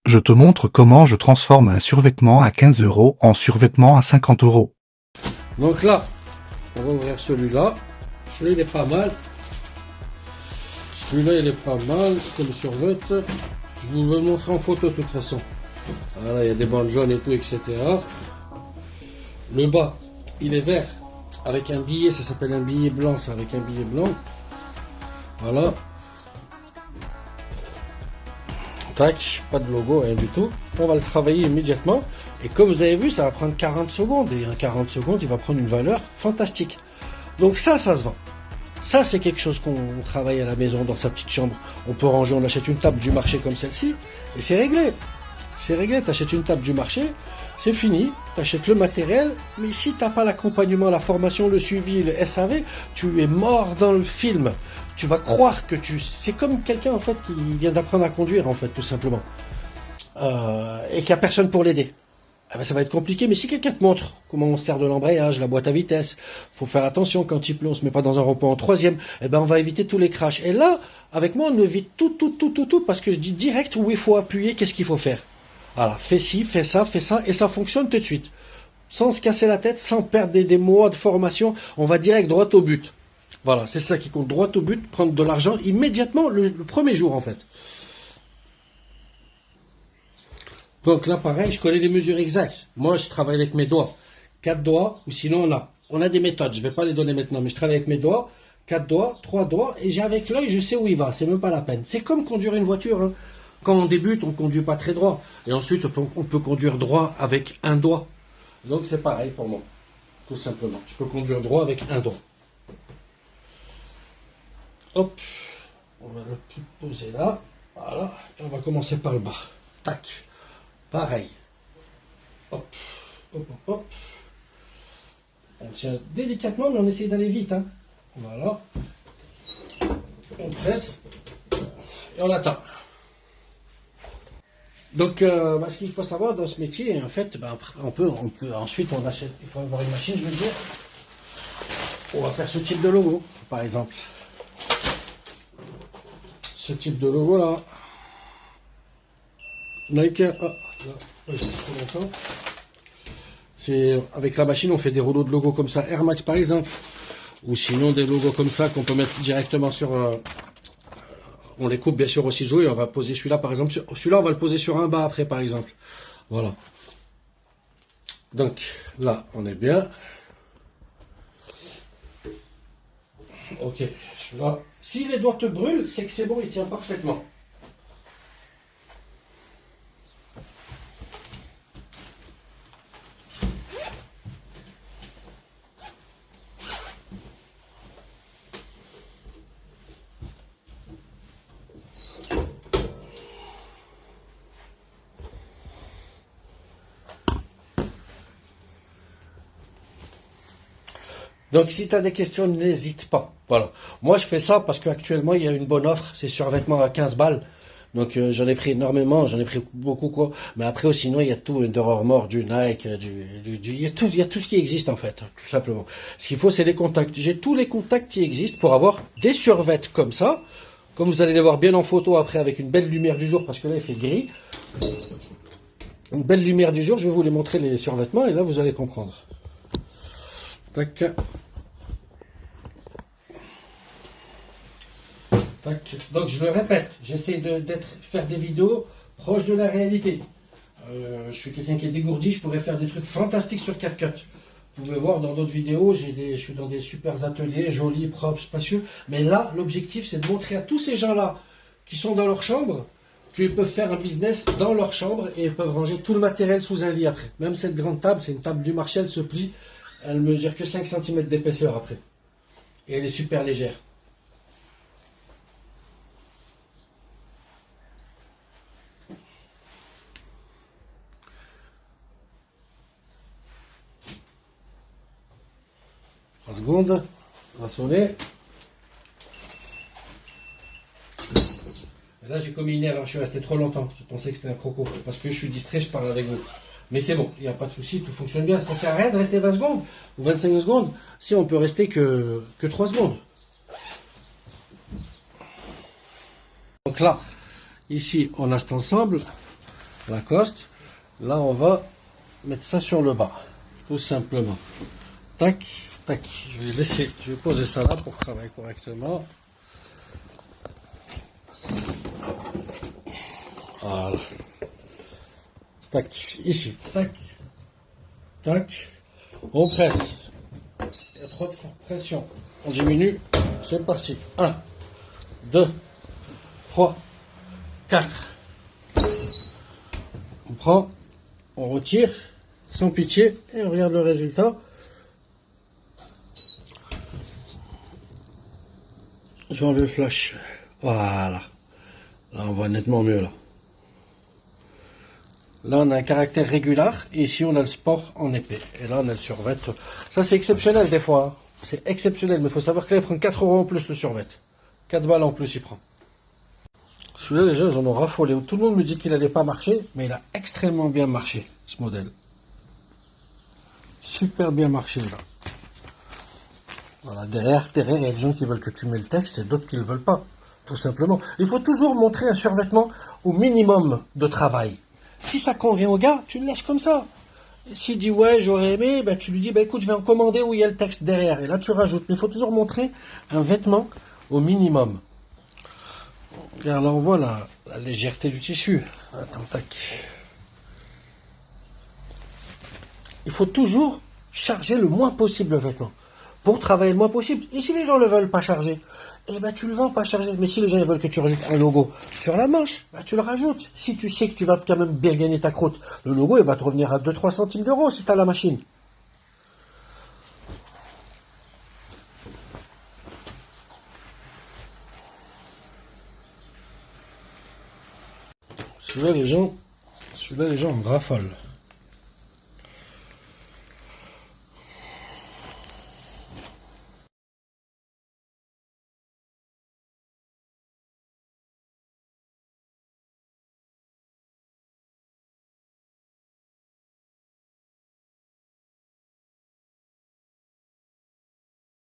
Je te montre comment je transforme un survêtement à 15 € en survêtement à 50 €. Donc là, on va ouvrir celui-là. Celui-là, il est pas mal. Celui-là, il est pas mal comme survêt. Je vous le montrer en photo de toute façon. Voilà, il y a des bandes jaunes et tout, etc. Le bas, il est vert avec un billet, ça s'appelle un billet blanc, ça, avec un billet blanc. Voilà. Tac, pas de logo, rien du tout. On va le travailler immédiatement. Et comme vous avez vu, ça va prendre 40 secondes. Et en 40 secondes, il va prendre une valeur fantastique. Donc ça se vend. Ça, c'est quelque chose qu'on travaille à la maison, dans sa petite chambre. On peut ranger, on achète une table du marché comme celle-ci. Et c'est réglé. C'est réglé, tu achètes une table du marché, c'est fini, tu achètes le matériel, mais si tu n'as pas l'accompagnement, la formation, le suivi, le SAV, tu es mort dans le film. Tu vas croire que c'est comme quelqu'un en fait qui vient d'apprendre à conduire en fait, tout simplement. Et qui a personne pour l'aider. Ah ben, ça va être compliqué, mais si quelqu'un te montre comment on se sert de l'embrayage, la boîte à vitesse, faut faire attention quand il pleut, on se met pas dans un repos en troisième, eh ben on va éviter tous les crashs. Et là, avec moi, on évite tout, parce que je dis direct où il faut appuyer, qu'est-ce qu'il faut faire. Voilà, fais ci, fais ça, et ça fonctionne tout de suite. Sans se casser la tête, sans perdre des mois de formation, on va direct droit au but. Voilà, c'est ça qui compte, droit au but, prendre de l'argent immédiatement, le premier jour en fait. Donc là, pareil, je connais les mesures exactes. Moi, je travaille avec mes doigts. 4 doigts, ou sinon on a des méthodes. Je ne vais pas les donner maintenant, mais je travaille avec mes doigts. 4 doigts, 3 doigts, et j'ai avec l'œil, je sais où il va. C'est même pas la peine. C'est comme conduire une voiture. Hein. Quand on débute, on ne conduit pas très droit. Et ensuite, on peut conduire droit avec un doigt. Donc c'est pareil pour moi. Tout simplement. Je peux conduire droit avec un doigt. Hop. On va le poser là. Voilà. Et on va commencer par le bas. Tac. Pareil. Hop, hop, hop, hop. On tient délicatement, mais on essaie d'aller vite. Hein. Voilà. On presse et on attend. Donc, ce qu'il faut savoir dans ce métier, en fait, on peut ensuite, on achète, il faut avoir une machine, je veux dire. On va faire ce type de logo, par exemple. Ce type de logo là. Nike, c'est avec la machine, on fait des rouleaux de logos comme ça, Air Max par exemple, ou sinon des logos comme ça qu'on peut mettre directement sur. On les coupe bien sûr au ciseau et on va poser celui-là par exemple. Celui-là, on va le poser sur un bas après par exemple. Voilà. Donc là, on est bien. Ok. Celui-là, si les doigts te brûlent, c'est que c'est bon, il tient parfaitement. Donc si tu as des questions, n'hésite pas. Voilà. Moi je fais ça parce qu'actuellement il y a une bonne offre, c'est survêtement à 15 balles. Donc j'en ai pris énormément, j'en ai pris beaucoup quoi. Mais après sinon il y a tout, Under Armour, du Nike, il y a tout ce qui existe en fait, tout simplement. Ce qu'il faut c'est les contacts. J'ai tous les contacts qui existent pour avoir des survêtements comme ça. Comme vous allez les voir bien en photo après avec une belle lumière du jour parce que là il fait gris. Une belle lumière du jour, je vais vous les montrer les survêtements et là vous allez comprendre. Tac. Tac. Donc je le répète, j'essaie faire des vidéos proches de la réalité. Je suis quelqu'un qui est dégourdi, je pourrais faire des trucs fantastiques sur CapCut. Vous pouvez voir dans d'autres vidéos, je suis dans des super ateliers, jolis, propres, spacieux. Mais là, l'objectif c'est de montrer à tous ces gens-là qui sont dans leur chambre qu'ils peuvent faire un business dans leur chambre et ils peuvent ranger tout le matériel sous un lit après. Même cette grande table, c'est une table du marché, elle se plie. Elle mesure que 5 cm d'épaisseur après. Et elle est super légère. Une seconde. Ça va sonner. Et là j'ai commis une erreur, je suis resté trop longtemps. Je pensais que c'était un croco. Parce que je suis distrait, je parle avec vous. Mais c'est bon, il n'y a pas de souci, tout fonctionne bien. Ça sert à rien de rester 20 secondes ou 25 secondes. Si on peut rester que 3 secondes. Donc là, ici, on a cet ensemble. Lacoste. Là, on va mettre ça sur le bas, tout simplement. Tac, tac. Je vais poser ça là pour travailler correctement. Voilà. Tac, ici. Tac, tac. On presse. Il y a trop de pression. On diminue. C'est parti. 1, 2, 3, 4. On prend, on retire, sans pitié, et on regarde le résultat. Je vais enlever le flash. Voilà. Là, on voit nettement mieux, là. Là, on a un caractère régulier, et ici, on a le sport en épais. Et là, on a le survêt. Ça, c'est exceptionnel, des fois. Hein. C'est exceptionnel, mais il faut savoir qu'il prend 4 € en plus, le survêt. 4 balles en plus, il prend. Celui-là, les gens, ils en ont raffolé. Tout le monde me dit qu'il n'allait pas marcher, mais il a extrêmement bien marché, ce modèle. Super bien marché, là. Voilà, derrière, il y a des gens qui veulent que tu mets le texte et d'autres qui ne le veulent pas, tout simplement. Il faut toujours montrer un survêtement au minimum de travail. Si ça convient au gars, tu le laisses comme ça. S'il dit ouais, j'aurais aimé, ben, tu lui dis écoute, je vais en commander où il y a le texte derrière. Et là, tu rajoutes. Mais il faut toujours montrer un vêtement au minimum. Car là, on voit la légèreté du tissu. Attends, tac. Il faut toujours charger le moins possible le vêtement. Pour travailler le moins possible. Et si les gens ne le veulent pas charger, eh ben tu le vends pas chargé. Mais si les gens veulent que tu rajoutes un logo sur la manche, ben tu le rajoutes. Si tu sais que tu vas quand même bien gagner ta croûte, le logo il va te revenir à 2-3 centimes d'euros si tu as la machine. Celui-là les gens en raffolent.